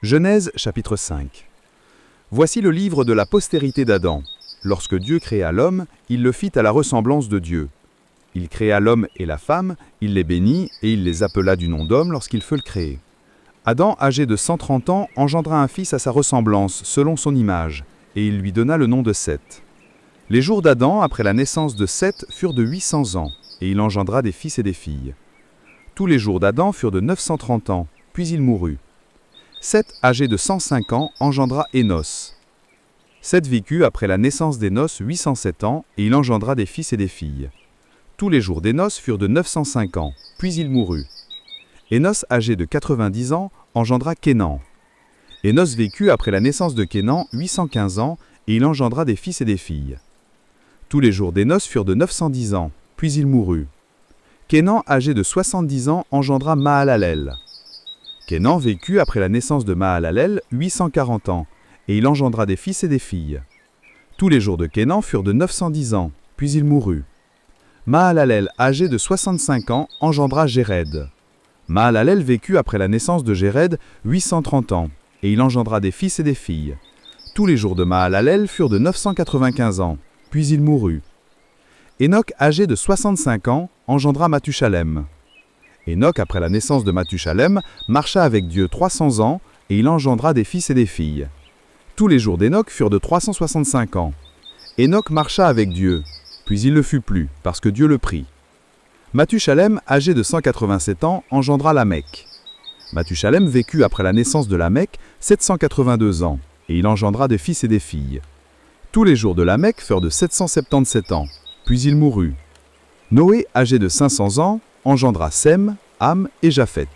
Genèse chapitre 5. Voici le livre de la postérité d'Adam. Lorsque Dieu créa l'homme, il le fit à la ressemblance de Dieu. Il créa l'homme et la femme, il les bénit et il les appela du nom d'homme lorsqu'il fut le créer. Adam, âgé de 130 ans, engendra un fils à sa ressemblance, selon son image, et il lui donna le nom de Seth. Les jours d'Adam, après la naissance de Seth, furent de 800 ans, et il engendra des fils et des filles. Tous les jours d'Adam furent de 930 ans, puis il mourut. Seth, âgé de 105 ans, engendra Énos. Seth vécut après la naissance d'Énos 807 ans, et il engendra des fils et des filles. Tous les jours d'Énos furent de 905 ans, puis il mourut. Énos, âgé de 90 ans, engendra Kénan. Énos vécut après la naissance de Kénan 815 ans, et il engendra des fils et des filles. Tous les jours d'Énos furent de 910 ans, puis il mourut. Kénan, âgé de 70 ans, engendra Mahalalel. Kénan vécut après la naissance de Mahalalel 840 ans, et il engendra des fils et des filles. Tous les jours de Kénan furent de 910 ans, puis il mourut. Mahalalel, âgé de 65 ans, engendra Jéred. Mahalalel vécut après la naissance de Jéred 830 ans, et il engendra des fils et des filles. Tous les jours de Mahalalel furent de 995 ans, puis il mourut. Enoch, âgé de 65 ans, engendra Mathuchalem. Enoch, après la naissance de Mathuchalem, marcha avec Dieu 300 ans, et il engendra des fils et des filles. Tous les jours d'Enoch furent de 365 ans. Enoch marcha avec Dieu, puis il ne fut plus, parce que Dieu le prit. Mathuchalem, âgé de 187 ans, engendra Lamech. Mathuchalem vécut après la naissance de Lamech 782 ans, et il engendra des fils et des filles. Tous les jours de Lamech furent de 777 ans, puis il mourut. Noé, âgé de 500 ans, engendra Sem, Ham et Japheth.